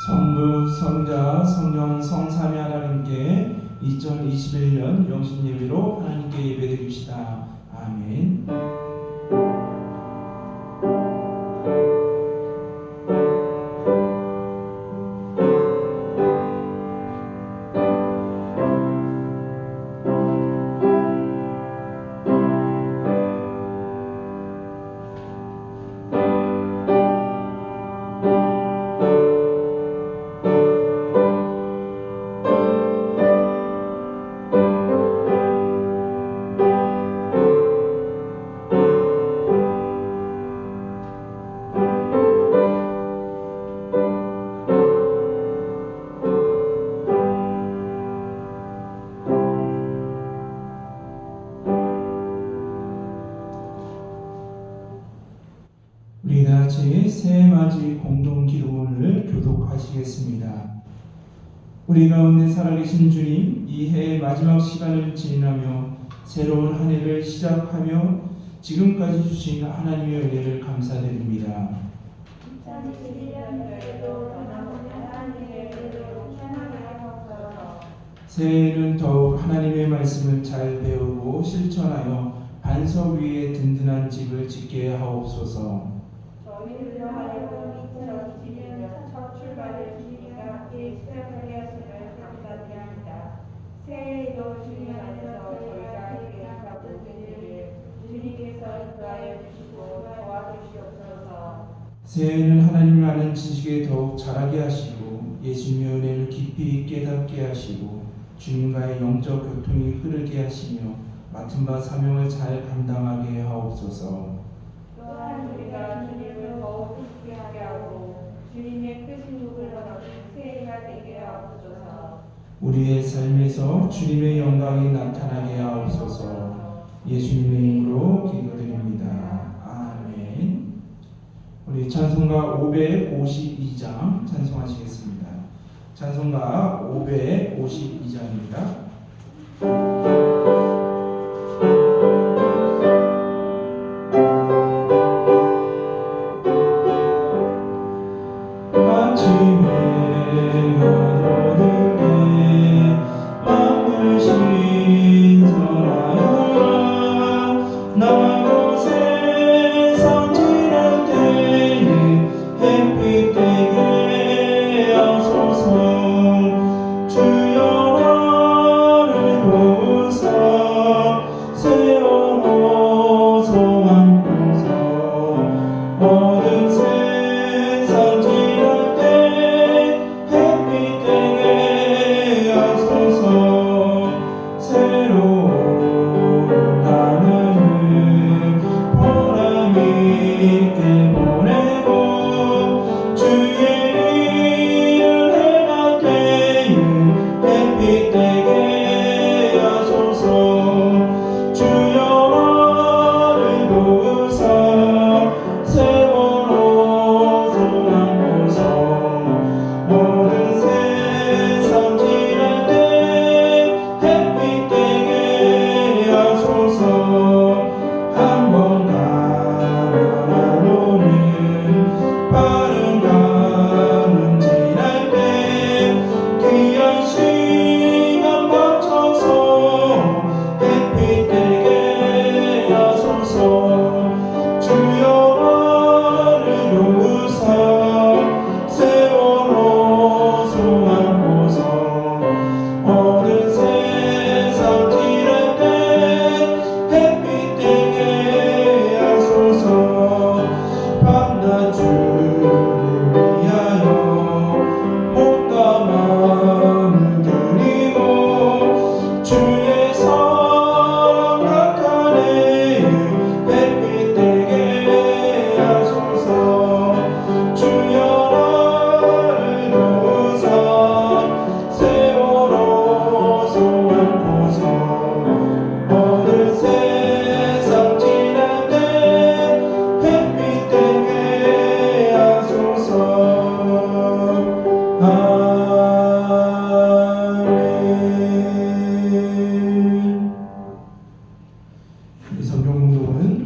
성부, 성자, 성령, 성삼위 하나님께 2021년 영신예배로 하나님께 예배드립시다. 아멘. 우리 다같이 새해맞이 공동기도문을 교독하시겠습니다. 우리 가운데 살아계신 주님, 이 해의 마지막 시간을 지나며 새로운 한 해를 시작하며 지금까지 주신 하나님의 은혜를 감사드립니다. 2021년도에도 변함없는 하나님의 은혜로 향하게 하옵소서. 새해에는 더욱 하나님의 말씀을 잘 배우고 실천하여 반석 위에 든든한 집을 짓게 하옵소서. 저희들로 하여금 2021년 첫 출발을 주님과 함께 시작하게 하심을 감사드립니다. 새해에도 주님 안에서 저희가 계획한 모든 일을 주님께서 인도하여 주시고 도와주시옵소서. 새해에는 하나님을 아는 지식에 더욱 자라게 하시고 예수님의 은혜를 깊이 깨닫게 하시고 주님과의 영적 교통이 흐르게 하시며 맡은 바 사명을 잘 감당하게 하옵소서. 또한 우리가 주님을 더욱 깊게 하게 하고 주님의 크신 복을 얻는 새해가 되게 하옵소서. 우리의 삶에서 주님의 영광이 나타나게 하옵소서. 예수님의 이름으로 기도드립니다. 아멘. 우리 찬송가 552장 찬송하시겠습니다. 찬송가 552장입니다.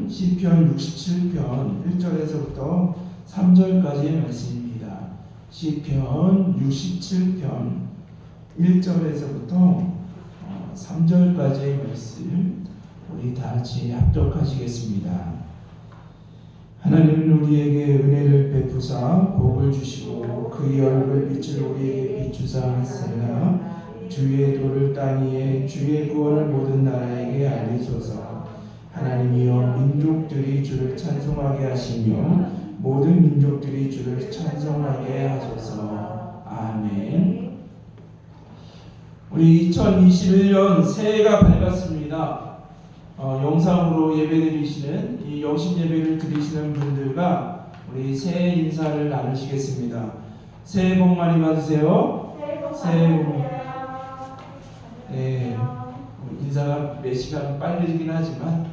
시편 67편 1절에서부터 3절까지의 말씀입니다. 시편 67편 1절에서부터 3절까지의 말씀 우리 다 같이 합독하시겠습니다. 하나님은 우리에게 은혜를 베푸사 복을 주시고 그의 얼굴 빛을 우리에게 비추사 하시나 주의 도를 땅 위에 주의 구원을 모든 나라에게 알리소서. 하나님이여 민족들이 주를 찬송하게 하시며 모든 민족들이 주를 찬송하게 하소서. 아멘. 우리 2021년 새해가 밝았습니다. 영상으로 예배드리시는 이 영신 예배를 드리시는 분들과 우리 새해 인사를 나누시겠습니다. 새해 복 많이 받으세요. 새해 복. 네, 인사가 몇 시간 빨리긴 하지만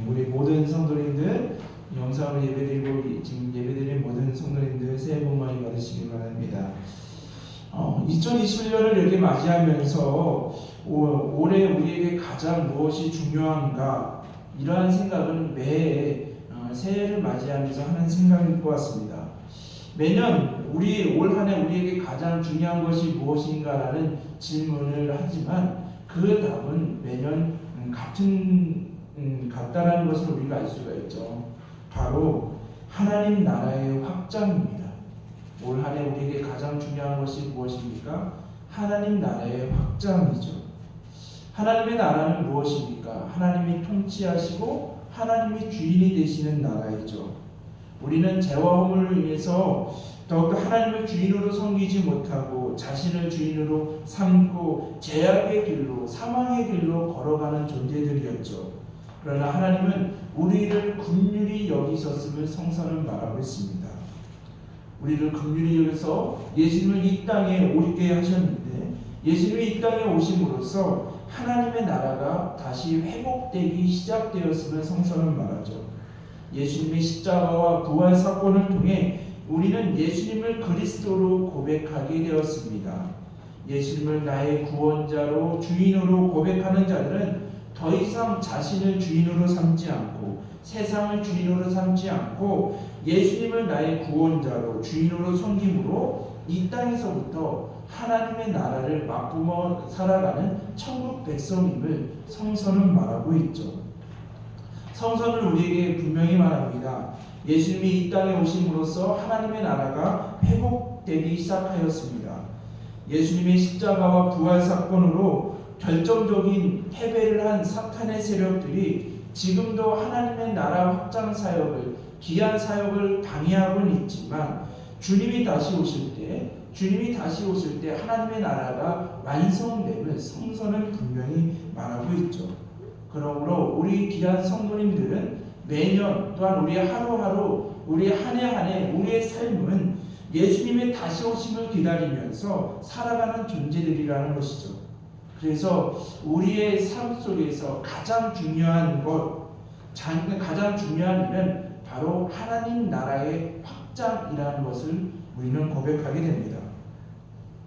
우리 모든 성도님들 영상으로 예배드리고 지금 예배드리는 모든 성도님들 새해 복 많이 받으시기 바랍니다. 2021년을 이렇게 맞이하면서 올해 우리에게 가장 무엇이 중요한가 이러한 생각은 매 새해를 맞이하면서 하는 생각일 것 같습니다. 매년 올 한 해 우리에게 가장 중요한 것이 무엇인가라는 질문을 하지만 그 답은 매년 같다라는 것을 우리가 알 수가 있죠. 바로 하나님 나라의 확장입니다. 올 한 해 우리에게 가장 중요한 것이 무엇입니까? 하나님 나라의 확장이죠. 하나님의 나라는 무엇입니까? 하나님이 통치하시고 하나님이 주인이 되시는 나라이죠. 우리는 죄와 허물로 인해서 더욱더 하나님을 주인으로 섬기지 못하고 자신을 주인으로 삼고 죄악의 길로 사망의 길로 걸어가는 존재들이었죠. 그러나 하나님은 우리를 긍휼히 여기셨음을 성서는 말하고 있습니다. 우리를 긍휼히 여기서 예수님을 이 땅에 오게 하셨는데 예수님이 이 땅에 오심으로써 하나님의 나라가 다시 회복되기 시작되었음을 성서는 말하죠. 예수님의 십자가와 부활 사건을 통해 우리는 예수님을 그리스도로 고백하게 되었습니다. 예수님을 나의 구원자로 주인으로 고백하는 자들은 더 이상 자신을 주인으로 삼지 않고 세상을 주인으로 삼지 않고 예수님을 나의 구원자로 주인으로 섬김으로 이 땅에서부터 하나님의 나라를 맛보며 살아가는 천국 백성임을 성서는 말하고 있죠. 성서는 우리에게 분명히 말합니다. 예수님이 이 땅에 오심으로써 하나님의 나라가 회복되기 시작하였습니다. 예수님의 십자가와 부활 사건으로 결정적인 패배를 한 사탄의 세력들이 지금도 하나님의 나라 확장 사역을 귀한 사역을 방해하고는 있지만 주님이 다시 오실 때 하나님의 나라가 완성됨을 성서는 분명히 말하고 있죠. 그러므로 우리 귀한 성도님들은 매년 또한 우리 하루하루 우리 한 해 한 해 우리의 삶은 예수님의 다시 오심을 기다리면서 살아가는 존재들이라는 것이죠. 그래서 우리의 삶 속에서 가장 중요한 일은 바로 하나님 나라의 확장이라는 것을 우리는 고백하게 됩니다.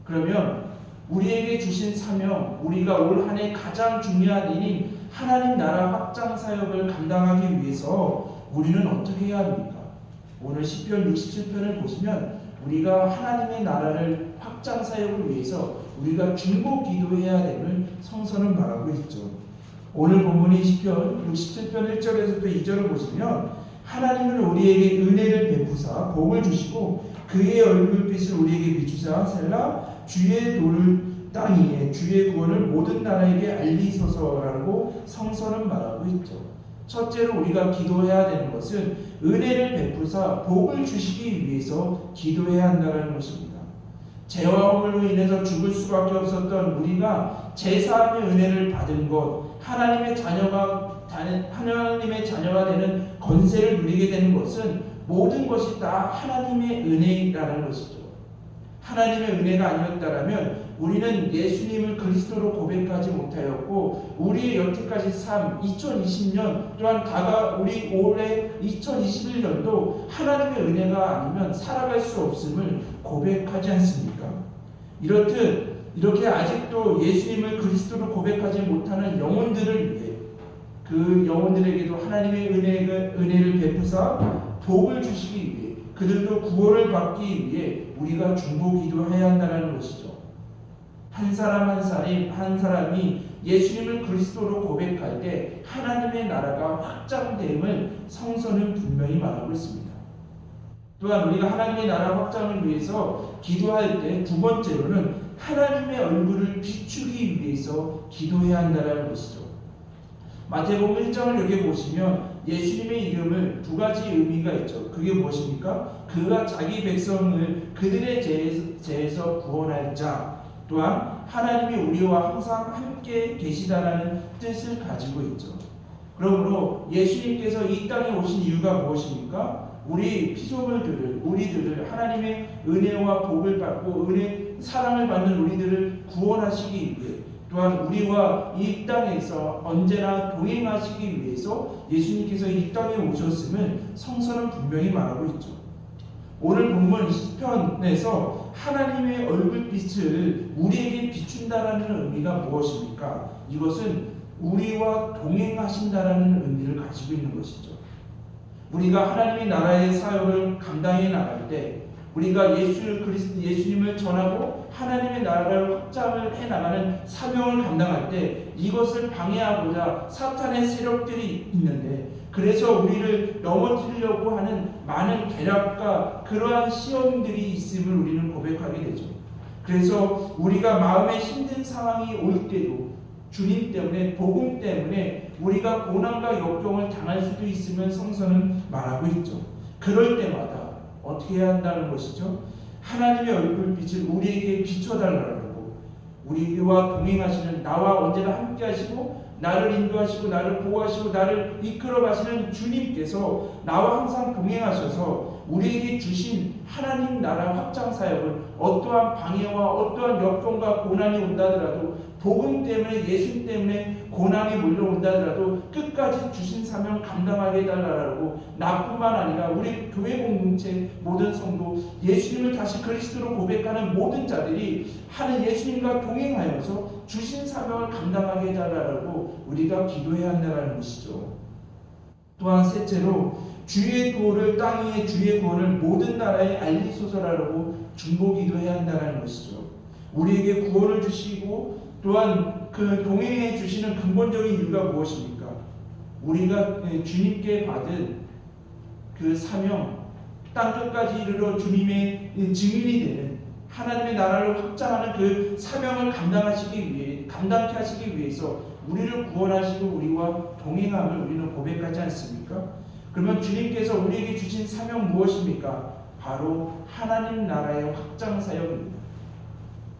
그러면 우리에게 주신 사명, 우리가 올 한 해 가장 중요한 일인 하나님 나라 확장 사역을 감당하기 위해서 우리는 어떻게 해야 합니까? 오늘 시편 67편을 보시면 우리가 하나님의 나라를 확장 사역을 위해서 우리가 중보 기도해야 됨을 성서는 말하고 있죠. 오늘 본문이 시편 67편 1절에서부터 2절을 보시면 하나님은 우리에게 은혜를 베푸사 복을 주시고 그의 얼굴빛을 우리에게 비추사 셀라 주의 도를 땅 위에 주의 구원을 모든 나라에게 알리소서라고 성서는 말하고 있죠. 첫째로 우리가 기도해야 되는 것은 은혜를 베푸사 복을 주시기 위해서 기도해야 한다는 것입니다. 죄와 허물로 인해서 죽을 수밖에 없었던 우리가 제사함의 은혜를 받은 것, 하나님의 자녀가 되는 권세를 누리게 되는 것은 모든 것이 다 하나님의 은혜라는 것이죠. 하나님의 은혜가 아니었다면 우리는 예수님을 그리스도로 고백하지 못하였고 우리의 여태까지 삶 2020년 또한 우리 올해 2021년도 하나님의 은혜가 아니면 살아갈 수 없음을 고백하지 않습니까? 이렇듯 이렇게 아직도 예수님을 그리스도로 고백하지 못하는 영혼들을 위해 그 영혼들에게도 하나님의 은혜를 베푸사 복을 주시기 위해 그들도 구원을 받기 위해 우리가 중보기도해야 한다는 것이죠. 한 사람 한 사람이 예수님을 그리스도로 고백할 때 하나님의 나라가 확장됨을 성서는 분명히 말하고 있습니다. 또한 우리가 하나님의 나라 확장을 위해서 기도할 때 두 번째로는 하나님의 얼굴을 비추기 위해서 기도해야 한다는 것이죠. 마태복음 1장을 여기 보시면 예수님의 이름을 두 가지 의미가 있죠. 그게 무엇입니까? 그가 자기 백성을 그들의 죄에서 구원할 자, 또한 하나님이 우리와 항상 함께 계시다라는 뜻을 가지고 있죠. 그러므로 예수님께서 이 땅에 오신 이유가 무엇입니까? 우리 피조물들을, 우리들을 하나님의 은혜와 복을 받고 사랑을 받는 우리들을 구원하시기 위해, 또한 우리와 이 땅에서 언제나 동행하시기 위해서 예수님께서 이 땅에 오셨음을 성서는 분명히 말하고 있죠. 오늘 본문 시편에서 하나님의 얼굴빛을 우리에게 비춘다라는 의미가 무엇입니까? 이것은 우리와 동행하신다라는 의미를 가지고 있는 것이죠. 우리가 하나님의 나라의 사역을 감당해 나갈 때, 우리가 예수님을 전하고 하나님의 나라를 확장을 해나가는 사명을 감당할 때 이것을 방해하고자 사탄의 세력들이 있는데, 그래서 우리를 넘어뜨리려고 하는 많은 계략과 그러한 시험들이 있음을 우리는 고백하게 되죠. 그래서 우리가 마음에 힘든 상황이 올 때도 주님 때문에, 복음 때문에 우리가 고난과 역경을 당할 수도 있으면 성서는 말하고 있죠. 그럴 때마다 어떻게 해야 한다는 것이죠? 하나님의 얼굴빛을 우리에게 비춰달라고, 우리와 동행하시는, 나와 언제나 함께 하시고 나를 인도하시고 나를 보호하시고 나를 이끌어 가시는 주님께서 나와 항상 동행하셔서 우리에게 주신 하나님 나라 확장 사역을 어떠한 방해와 어떠한 역경과 고난이 온다더라도, 복음 때문에, 예수 때문에 고난이 몰려온다더라도 끝까지 주신 사명 감당하게 해달라고, 나뿐만 아니라 우리 교회 공동체 모든 성도, 예수님을 다시 그리스도로 고백하는 모든 자들이 하는 예수님과 동행하여서 주신 사명을 감당하게 해달라고 우리가 기도해야 한다는 것이죠. 또한 셋째로 주의 구원을, 땅 위에 주의 구원을 모든 나라에 알리소서라고 중보기도해야 한다는 것이죠. 우리에게 구원을 주시고 또한 그 동행해 주시는 근본적인 이유가 무엇입니까? 우리가 주님께 받은 그 사명, 땅 끝까지 이르러 주님의 증인이 되는 하나님의 나라를 확장하는 그 사명을 감당케 하시기 위해서 우리를 구원하시고 우리와 동행함을 우리는 고백하지 않습니까? 그러면 주님께서 우리에게 주신 사명 무엇입니까? 바로 하나님 나라의 확장 사역입니다.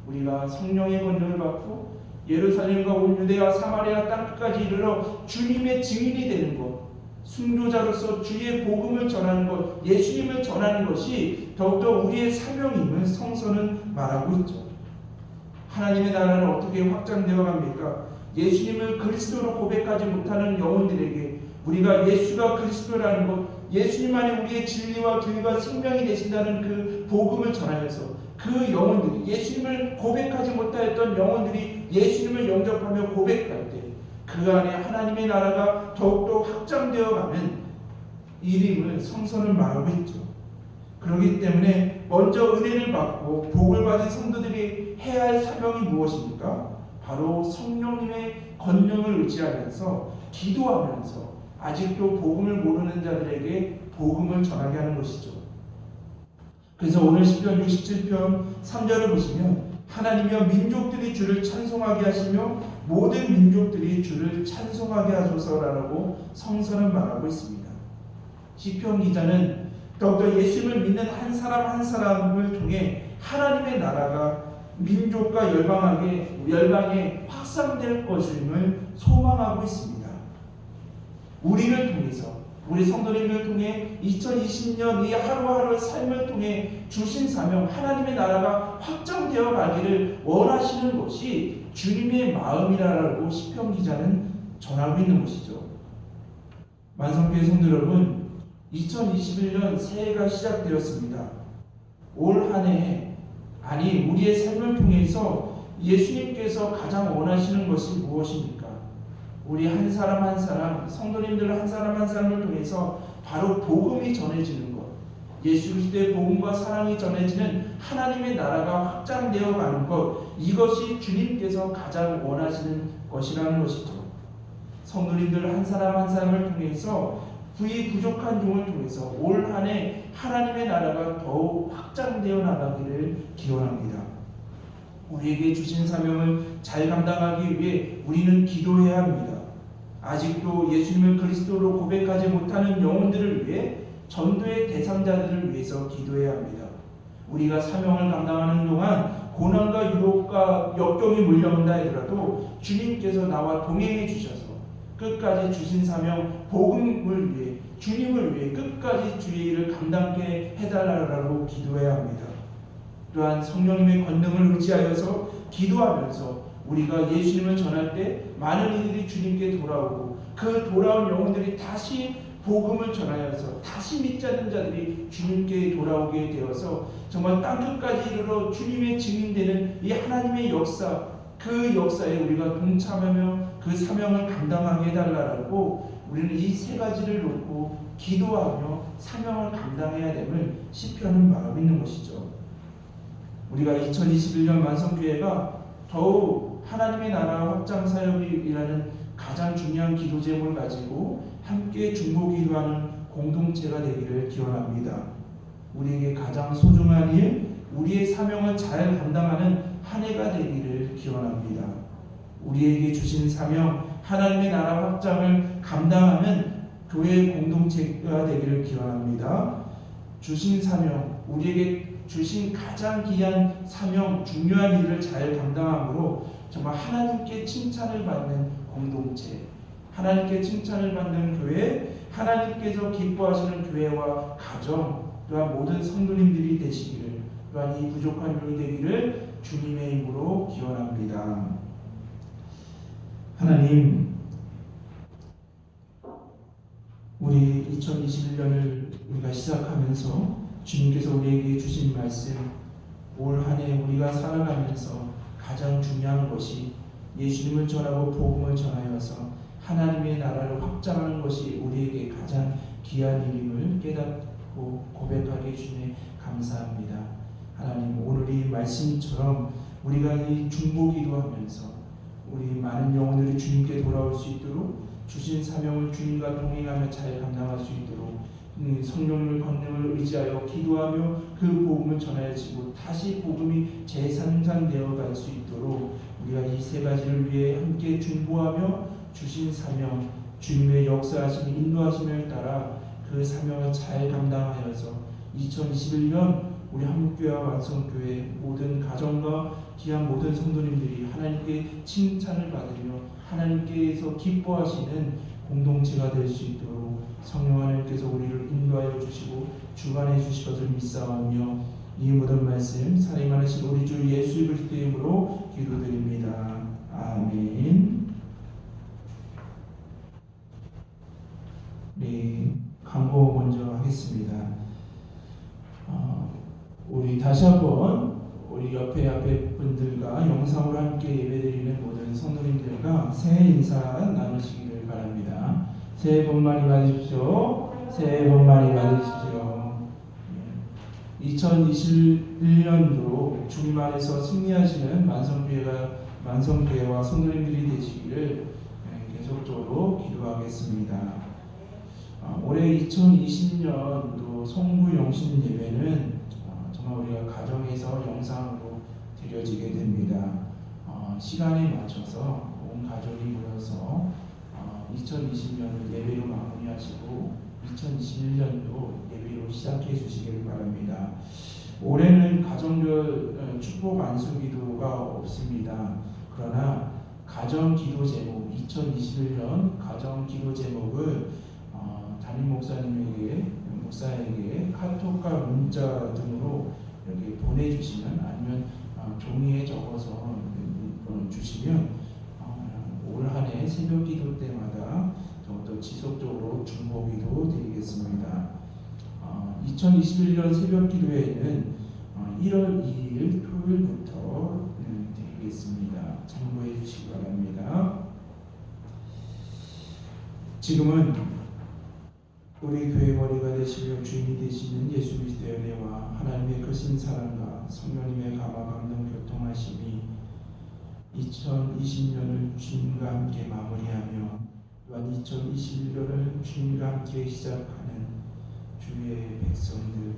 우리가 성령의 권능을 받고 예루살렘과 온 유대와 사마리아 땅끝까지 이르러 주님의 증인이 되는 것, 순교자로서 주의 복음을 전하는 것, 예수님을 전하는 것이 더욱더 우리의 사명임을 성서는 말하고 있죠. 하나님의 나라는 어떻게 확장되어 갑니까? 예수님을 그리스도로 고백하지 못하는 영혼들에게 우리가 예수가 그리스도라는 것, 예수님 안에 우리의 진리와 교회가 생명이 되신다는 그 복음을 전하여서 그 영혼들이, 예수님을 고백하지 못하였던 영혼들이 예수님을 영접하며 고백할 때 그 안에 하나님의 나라가 더욱더 확장되어가는 일임을 성서는 말하고 있죠. 그렇기 때문에 먼저 은혜를 받고 복을 받은 성도들이 해야 할 사명이 무엇입니까? 바로 성령님의 권능을 의지하면서 기도하면서 아직도 복음을 모르는 자들에게 복음을 전하게 하는 것이죠. 그래서 오늘 시편 67편 3절을 보시면 하나님이여 민족들이 주를 찬송하게 하시며 모든 민족들이 주를 찬송하게 하소서라고 성서는 말하고 있습니다. 시편 기자는 더욱더 예수님을 믿는 한 사람 한 사람을 통해 하나님의 나라가 민족과 열방에 확산될 것임을 소망하고 있습니다. 우리를 통해서, 우리 성도님을 통해 2020년 이 하루하루의 삶을 통해 주신 사명, 하나님의 나라가 확장되어 가기를 원하시는 것이 주님의 마음이라고 시편 기자는 전하고 있는 것이죠. 만성교회 성도 여러분, 2021년 새해가 시작되었습니다. 올 한 해, 아니 우리의 삶을 통해서 예수님께서 가장 원하시는 것이 무엇입니까? 우리 한 사람 한 사람, 성도님들 한 사람 한 사람을 통해서 바로 복음이 전해지는 것, 예수 그리스도의 복음과 사랑이 전해지는 하나님의 나라가 확장되어 가는 것, 이것이 주님께서 가장 원하시는 것이라는 것이죠. 성도님들 한 사람 한 사람을 통해서 부이 부족한 종을 통해서 올 한 해 하나님의 나라가 더욱 확장되어 나가기를 기원합니다. 우리에게 주신 사명을 잘 감당하기 위해 우리는 기도해야 합니다. 아직도 예수님을 그리스도로 고백하지 못하는 영혼들을 위해 전도의 대상자들을 위해서 기도해야 합니다. 우리가 사명을 감당하는 동안 고난과 유혹과 역경이 몰려온다 하더라도 주님께서 나와 동행해 주셔서 끝까지 주신 사명 복음을 위해, 주님을 위해 끝까지 주의 일을 감당케 해달라고 기도해야 합니다. 또한 성령님의 권능을 의지하여서 기도하면서 우리가 예수님을 전할 때 많은 이들이 주님께 돌아오고 그 돌아온 영혼들이 다시 복음을 전하여서 다시 믿지 않는 자들이 주님께 돌아오게 되어서 정말 땅끝까지 이르러 주님의 증인되는 이 하나님의 역사, 그 역사에 우리가 동참하며 그 사명을 감당하게 해달라고 우리는 이 세 가지를 놓고 기도하며 사명을 감당해야 됨을 시편은 말하고 있는 것이죠. 우리가 2021년 만성교회가 더욱 하나님의 나라 확장 사역이라는 가장 중요한 기도 제목을 가지고 함께 중보 기도하는 공동체가 되기를 기원합니다. 우리에게 가장 소중한 일, 우리의 사명을 잘 감당하는 한 해가 되기를 기원합니다. 우리에게 주신 사명, 하나님의 나라 확장을 감당하는 교회 공동체가 되기를 기원합니다. 주신 사명, 우리에게 주신 가장 귀한 사명, 중요한 일을 잘 감당함으로 정말 하나님께 칭찬을 받는 공동체, 하나님께 칭찬을 받는 교회, 하나님께서 기뻐하시는 교회와 가정, 또한 모든 성도님들이 되시기를, 또한 이 부족한 종이 되기를 주님의 이름으로 기원합니다. 하나님, 우리 2021년을 우리가 시작하면서 주님께서 우리에게 주신 말씀, 올 한 해 우리가 살아가면서 가장 중요한 것이 예수님을 전하고 복음을 전하여서 하나님의 나라를 확장하는 것이 우리에게 가장 귀한 일임을 깨닫고 고백하게 주님 감사합니다. 하나님, 오늘 이 말씀처럼 우리가 이 중보 기도하면서 우리 많은 영혼들이 주님께 돌아올 수 있도록 주신 사명을 주님과 동행하며 잘 감당할 수 있도록 성령님의 권능을 의지하여 기도하며 그 복음을 전하여지고 다시 복음이 재생산되어 갈 수 있도록 우리가 이 세 가지를 위해 함께 중보하며 주신 사명, 주님의 역사하시는 인도하심을 따라 그 사명을 잘 감당하여서 2021년 우리 한국교회와 완성교회 모든 가정과 귀한 모든 성도님들이 하나님께 칭찬을 받으며 하나님께서 기뻐하시는 공동체가 될 수 있도록 성령 하나님께서 우리를 인도하여 주시고 주관해 주실 것을 믿사오며 이 모든 말씀 살아계신 우리 주 예수 그리스도의 이름으로 기도드립니다. 아멘. 네, 광고 먼저 하겠습니다. 우리 다시 한번 우리 앞에 분들과 영상으로 함께 예배드리는 모든 성도님들과 새해 인사 나누시기를 바랍니다. 새해 복 많이 받으십시오. 새해 복 많이 받으십시오. 2021년도 주님 안에서 승리하시는 만성교회와 성도님들이 되시기를 계속적으로 기도하겠습니다. 올해 2020년도 송구 영신 예배는 정말 우리가 가정에서 영상으로 드려지게 됩니다. 시간에 맞춰서 온 가족이 모여서 2020년을 예배로 마무리하시고 2021년도 예배로 시작해 주시길 바랍니다. 올해는 가정별 축복 안수기도가 없습니다. 그러나 가정기도 제목 2021년 가정기도 제목을 담임 목사에게 카톡과 문자 등으로 여기 보내주시면 아니면 종이에 적어서 주시면 올 한 해 새벽 기도 때마다 더욱더 지속적으로 중보기도 드리겠습니다. 2021년 새벽 기도회는 1월 2일 토요일부터 드리겠습니다. 참고해 주시기 바랍니다. 지금은 우리 교회 머리가 되시며 주인이 되시는 예수 그리스도의 은혜와 하나님의 크신 사랑과 성령님의 감화 감동 교통하심이 2020년을 주님과 함께 마무리하며 또한 2021년을 주님과 함께 시작하는 주의 백성들,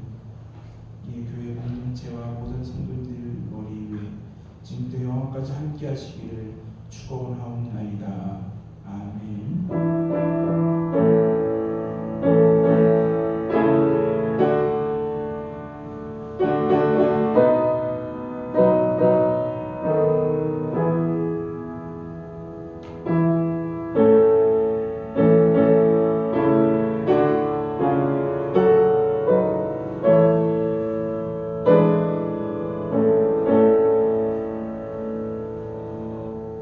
이 교회 공동체와 모든 성도님들 머리 위에 지금부터 영원까지 함께 하시기를 축원하옵나이다. 아멘.